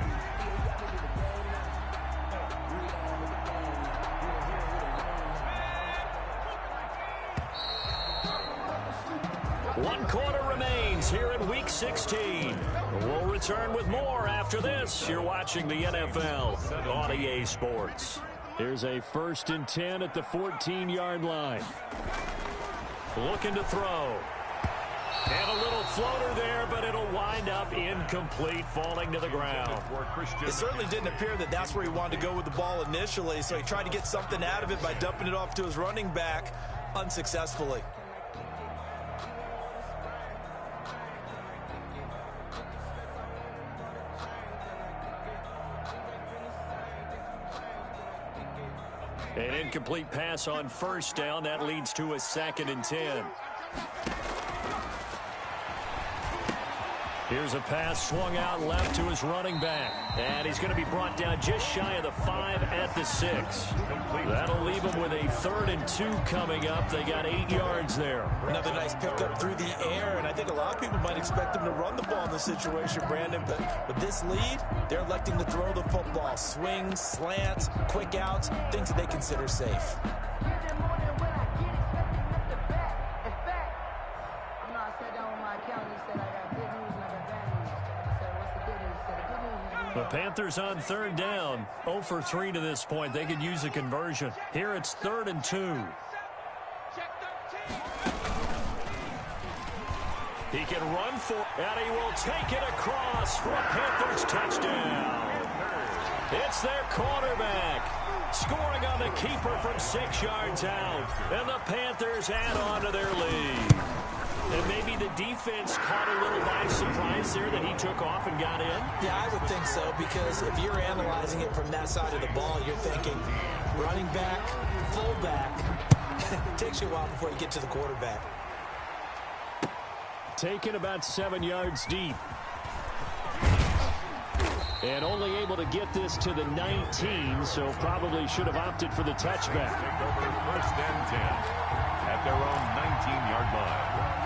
[SPEAKER 3] One quarter remains here in Week 16. We'll return with more after this. You're watching the NFL on EA Sports. Here's a 1st and 10 at the 14-yard line. Looking to throw. And a little floater there, but it'll wind up incomplete, falling to the ground.
[SPEAKER 5] It certainly didn't appear that that's where he wanted to go with the ball initially, so he tried to get something out of it by dumping it off to his running back unsuccessfully.
[SPEAKER 3] An incomplete pass on first down. That leads to a 2nd and 10. Here's a pass swung out left to his running back. And he's going to be brought down just shy of the 5 at the 6. That'll leave him with a 3rd and 2 coming up. They got 8 yards there.
[SPEAKER 5] Another nice pickup through the air, and I think a lot of people might expect him to run the ball in this situation, Brandon. But with this lead, they're electing to throw the football. Swings, slants, quick outs, things that they consider safe.
[SPEAKER 3] The Panthers on 3rd down, 0 for 3 to this point. They could use a conversion. Here it's 3rd and 2. He can run for, and he will take it across for a Panthers touchdown. It's their quarterback scoring on the keeper from 6 yards out, and the Panthers add on to their lead. And maybe the defense caught a little by surprise there that he took off and got in?
[SPEAKER 5] Yeah, I would think so, because if you're analyzing it from that side of the ball, you're thinking running back, fullback. It takes you a while before you get to the quarterback.
[SPEAKER 8] Taken about 7 yards deep. And only able to get this to the 19, so probably should have opted for the touchback.
[SPEAKER 4] Take over 1st and 10 at their own 19-yard line.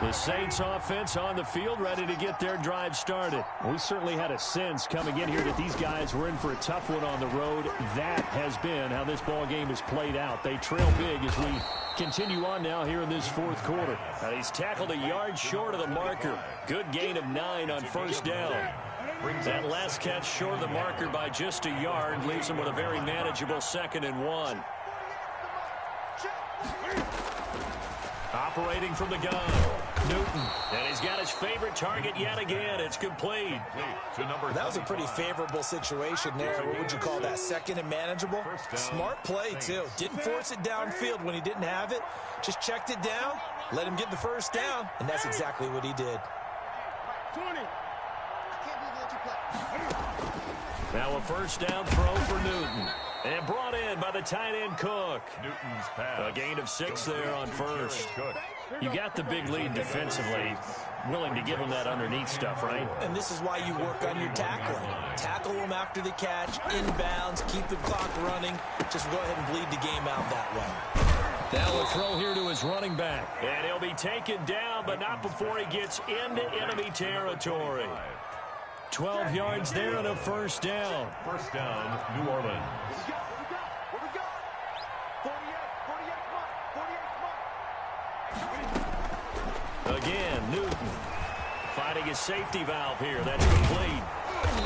[SPEAKER 3] The Saints offense on the field, ready to get their drive started.
[SPEAKER 8] We certainly had a sense coming in here that these guys were in for a tough one on the road. That has been how this ball game has played out. They trail big as we continue on now here in this 4th quarter.
[SPEAKER 3] And he's tackled a yard short of the marker. Good gain of 9 on first down. That last catch short of the marker by just a yard leaves him with a very manageable 2nd and 1. Operating from the gun, Newton. And he's got his favorite target yet again. It's complete.
[SPEAKER 5] That was a pretty favorable situation there. What would you call that? 2nd and manageable? Smart play, too. Didn't force it downfield when he didn't have it. Just checked it down, let him get the first down, and that's exactly what he did.
[SPEAKER 7] 20. I can't believe you let you play.
[SPEAKER 3] Now a first down throw for Newton. And brought in by the tight end Cook.
[SPEAKER 4] Newton's pass.
[SPEAKER 3] A gain of 6 there on first. You got the big lead defensively. Willing to give them that underneath stuff, right?
[SPEAKER 5] And this is why you work on your tackling. Tackle them after the catch, inbounds, keep the clock running. Just go ahead and bleed the game out that way.
[SPEAKER 3] Now a throw here to his running back. And he'll be taken down, but not before he gets into enemy territory. 12 yards there and a first down.
[SPEAKER 4] First down, New Orleans.
[SPEAKER 7] What we got? 48
[SPEAKER 3] Again, Newton finding his safety valve here. That's complete.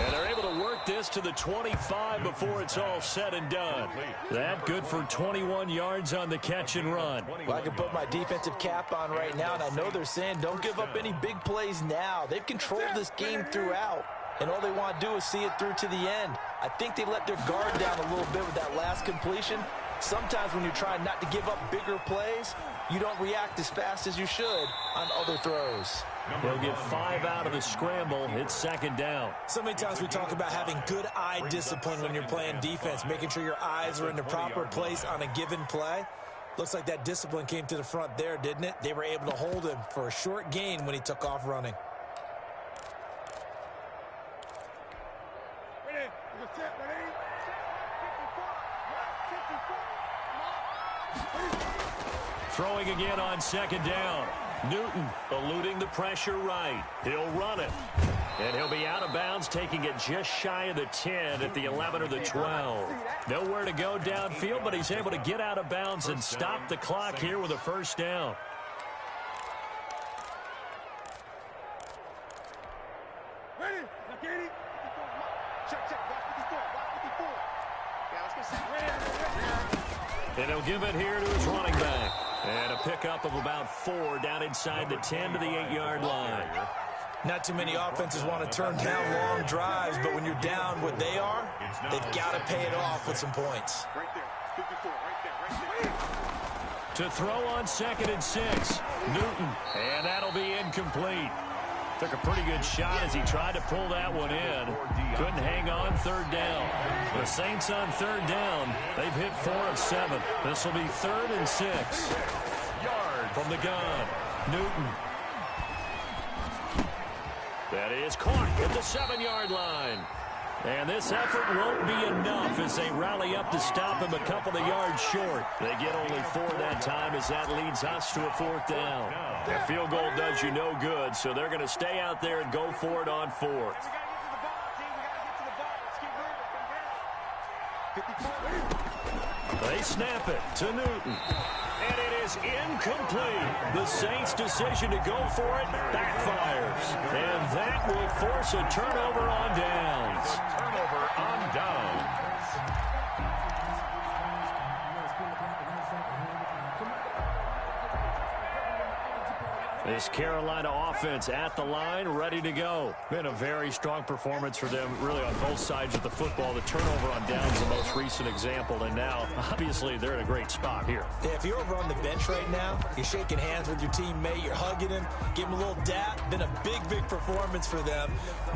[SPEAKER 3] And they're able to work this to the 25 before it's all said and done. That good for 21 yards on the catch and run.
[SPEAKER 5] Well, I can put my defensive cap on right now, and I know they're saying don't give up any big plays now. They've controlled this game throughout, and all they want to do is see it through to the end. I think they let their guard down a little bit with that last completion. Sometimes when you're trying not to give up bigger plays, you don't react as fast as you should on other throws.
[SPEAKER 3] They'll get 5 out of the scramble. It's second down.
[SPEAKER 5] So many times we talk about having good eye discipline when you're playing defense, making sure your eyes are in the proper place on a given play. Looks like that discipline came to the front there, didn't it? They were able to hold him for a short gain when he took off running.
[SPEAKER 3] Throwing again on second down. Newton eluding the pressure right. He'll run it. And he'll be out of bounds, taking it just shy of the 10 at the 11 or the 12. Nowhere to go downfield, but he's able to get out of bounds and stop the clock here with a first down.
[SPEAKER 7] Ready? Look at it. Check, check. Watch 54. Yeah,
[SPEAKER 3] And he'll give it here to his running back. And a pickup of about 4 down inside the 10 to the 8-yard line.
[SPEAKER 5] Not too many offenses want to turn down long drives, but when you're down what they are, they've got to pay it off with some points.
[SPEAKER 7] Right there. 54. Right there.
[SPEAKER 3] To throw on second and 6. Newton. And that'll be incomplete. Took a pretty good shot as he tried to pull that one in. Couldn't hang on third down. The Saints on third down. They've hit 4 of 7. This will be 3rd and 6. From the gun. Newton. That is caught at the 7-yard line. And this effort won't be enough as they rally up to stop him a couple of yards short. They get only 4 that time as that leads us to a 4th down. A field goal does you no good, so they're going to stay out there and go for it on 4th. They snap it to Newton. And it is incomplete. The Saints' decision to go for it backfires. And that will force a turnover on downs.
[SPEAKER 4] Turnover on downs.
[SPEAKER 3] This Carolina offense at the line, ready to go. Been a very strong performance for them, really on both sides of the football. The turnover on downs, the most recent example, and now, obviously, they're in a great spot here.
[SPEAKER 5] Yeah, if you're over on the bench right now, you're shaking hands with your teammate, you're hugging him, give him a little dap. Been a big, big performance for them.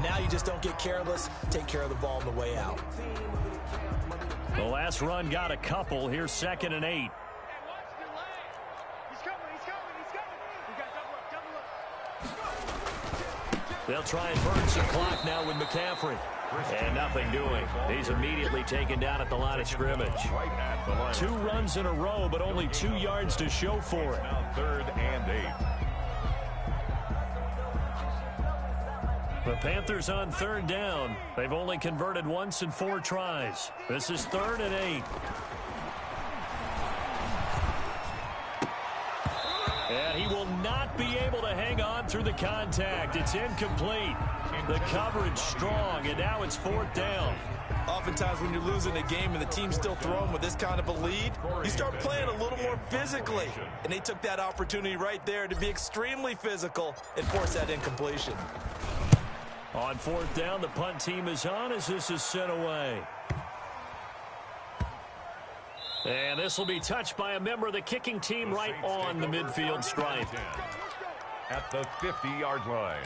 [SPEAKER 5] Now you just don't get careless. Take care of the ball on the way out.
[SPEAKER 3] The last run got a couple. Here's 2nd and 8. They'll try and burn some clock now with McCaffrey. And nothing doing. He's immediately taken down at the line of scrimmage. 2 runs in a row, but only 2 yards to show for it.
[SPEAKER 4] Now 3rd and 8.
[SPEAKER 3] The Panthers on 3rd down. They've only converted once in 4 tries. This is 3rd and 8. And he will not be able to hang on through the contact. It's incomplete. The coverage strong, and now it's 4th down.
[SPEAKER 5] Oftentimes when you're losing a game and the team's still throwing with this kind of a lead, you start playing a little more physically. And they took that opportunity right there to be extremely physical and force that incompletion.
[SPEAKER 3] On 4th down, the punt team is on as this is sent away. And this will be touched by a member of the kicking team right on the midfield stripe.
[SPEAKER 4] At the 50-yard line.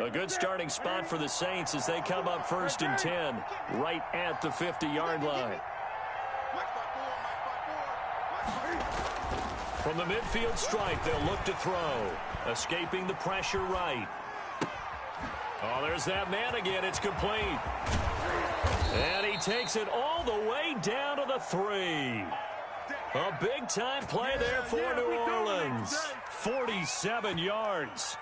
[SPEAKER 8] A good starting spot for the Saints as they come up 1st and 10, right at the 50-yard line. From the midfield stripe, they'll look to throw. Escaping the pressure right. Oh, there's that man again. It's complete. And he takes it all the way down to the 3. A big-time play there for New Orleans. 47 yards.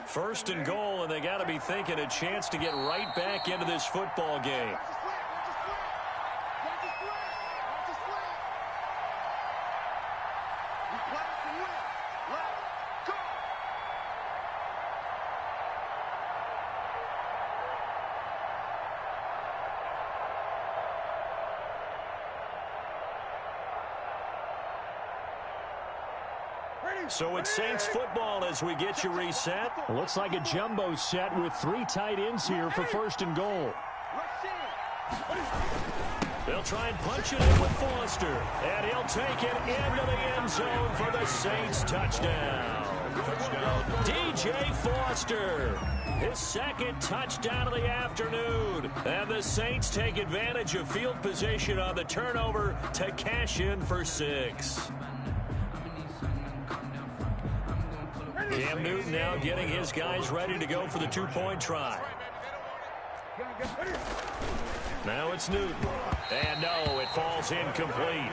[SPEAKER 8] 1st and goal, and they got to be thinking a chance to get right back into this football game. So it's Saints football as we get you reset.
[SPEAKER 3] It looks like a jumbo set with 3 tight ends here for 1st and goal.
[SPEAKER 8] They'll try and punch it in with Foster. And he'll take it into the end zone for the Saints touchdown. DJ Foster, his 2nd touchdown of the afternoon. And the Saints take advantage of field position on the turnover to cash in for 6. Cam Newton now getting his guys ready to go for the 2-point try. Now it's Newton. And no, it falls incomplete.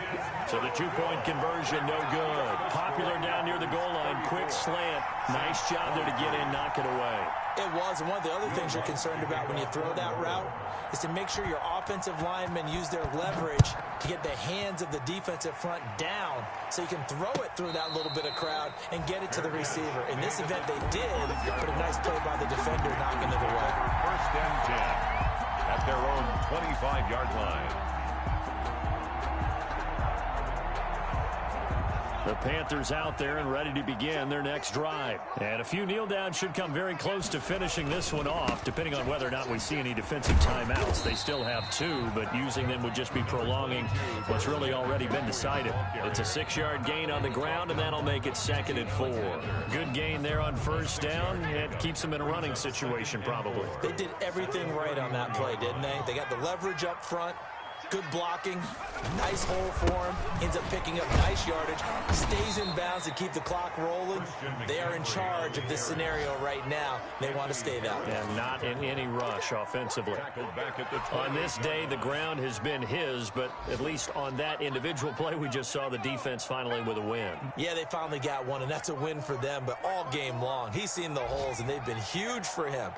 [SPEAKER 8] So the 2-point conversion, no good. Popular down near the goal line. Quick slant. Nice job there to get in, knock it away.
[SPEAKER 5] It was, and one of the other things you're concerned about when you throw that route is to make sure your offensive linemen use their leverage to get the hands of the defensive front down so you can throw it through that little bit of crowd and get it to the receiver. In this event, they did, but a nice play by the defender knocking it away.
[SPEAKER 4] 1st and 10 at their own 25-yard line.
[SPEAKER 8] The Panthers out there and ready to begin their next drive. And a few kneel downs should come very close to finishing this one off, depending on whether or not we see any defensive timeouts. They still have 2, but using them would just be prolonging what's really already been decided. It's a 6-yard gain on the ground, and that'll make it 2nd and 4. Good gain there on 1st down. It keeps them in a running situation, probably.
[SPEAKER 5] They did everything right on that play, didn't they? They got the leverage up front. Good blocking, nice hole for him, ends up picking up nice yardage, stays in bounds to keep the clock rolling. They are in charge of this scenario right now. They want to stay that way.
[SPEAKER 8] And not in any rush offensively. On this day, the ground has been his, but at least on that individual play, we just saw the defense finally with a win.
[SPEAKER 5] Yeah, they finally got one, and that's a win for them, but all game long, he's seen the holes, and they've been huge for him.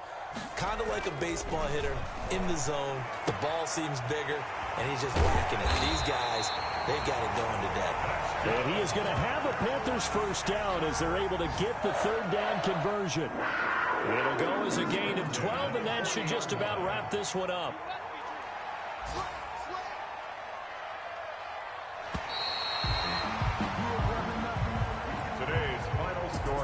[SPEAKER 5] Kind of like a baseball hitter in the zone. The ball seems bigger, and he's just whacking it. These guys, they've got it going today.
[SPEAKER 3] And he is going to have a Panthers 1st down as they're able to get the 3rd down conversion.
[SPEAKER 8] It'll go as a gain of 12, and that should just about wrap this one up.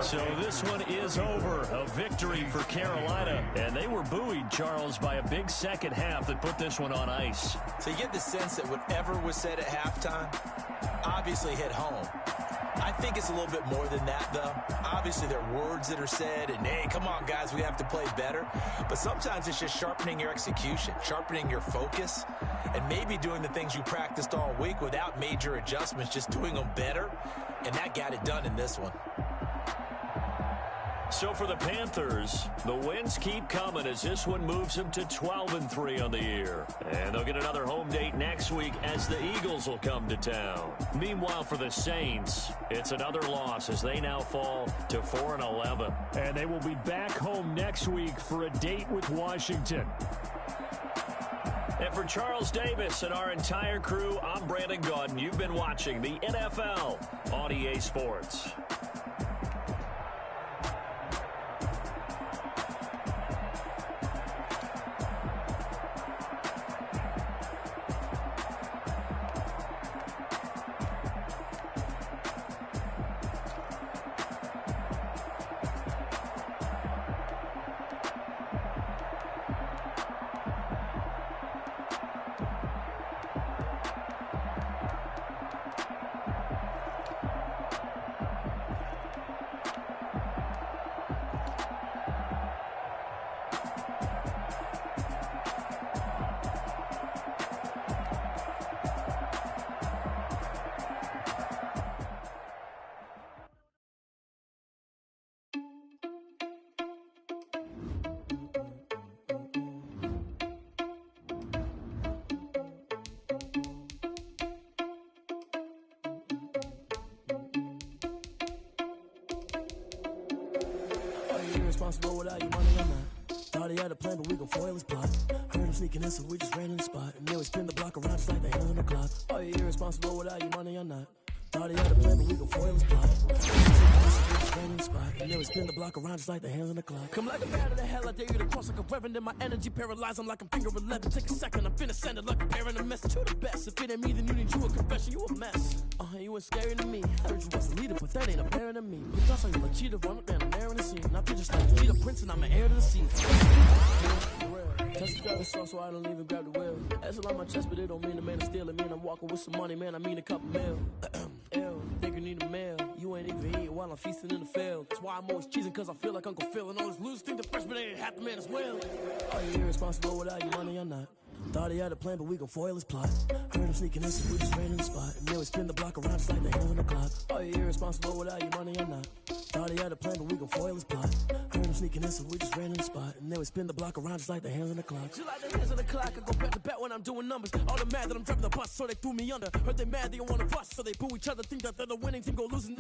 [SPEAKER 8] So this one is over. A victory for Carolina. And they were buoyed, Charles, by a big second half that put this one on ice.
[SPEAKER 5] So you get the sense that whatever was said at halftime obviously hit home. I think it's a little bit more than that, though. Obviously, there are words that are said, and, hey, come on, guys, we have to play better. But sometimes it's just sharpening your execution, sharpening your focus, and maybe doing the things you practiced all week without major adjustments, just doing them better. And that got it done in this one.
[SPEAKER 8] So for the Panthers, the wins keep coming as this one moves them to 12-3 on the year. And they'll get another home date next week as the Eagles will come to town. Meanwhile, for the Saints, it's another loss as they now fall to 4-11.
[SPEAKER 3] And they will be back home next week for a date with Washington.
[SPEAKER 8] And for Charles Davis and our entire crew, I'm Brandon Gaudin. You've been watching the NFL on EA Sports.
[SPEAKER 1] irresponsible without your money or not. Thought he had a plan, but we gon' foil his plot. Heard him sneaking in, so we just ran in the spot. And then we spin the block around just like the hands on the clock. Are you irresponsible without your money or not? Thought he had a plan, but we gon' foil his plot. And then we spin the block around just like the hands on the clock. Come like a bat of the hell, I dare you to cross like a reverend. And my energy paralyzed, I'm like I'm finger 11. Take a second, I'm finna send it like a parent, a message to the best. If it ain't me, then you need you a confession, you a mess. You ain't scary to me. Heard you was a leader, but that ain't apparent to me. But that's how you a cheater, run up and I'm there in the scene. Now you just like Peter Prince and I'm an heir to the scene. Touch the driver's sauce, so I don't even grab the wheel. That's on my chest, but it don't mean the man is stealing. Mean I'm walking with some money, man, I mean a couple mil. Ew, think you need a meal. You ain't even eating while I'm feasting in the field. That's why I'm always cheesing, cause I feel like Uncle Phil. And all those losers think the freshman ain't half the man as well. Are you irresponsible without your money or not? Thought he had a plan, but we gon' foil his plot. Heard him sneaking in, so we just ran in the spot. And then we spin the block around just like the hands on the clock. Are you irresponsible without your money or not? Thought he had a plan, but we gon' foil his plot. Heard him sneaking in, so we just ran in the spot. And then we spin the block around just like the hands on the clock. Just like the hands on the clock, I go back to back when I'm doing numbers. All the mad that I'm driving the bus, so they threw me under. Heard they mad, they don't wanna bust, so they boo each other. Think that they're the winning team, go losing.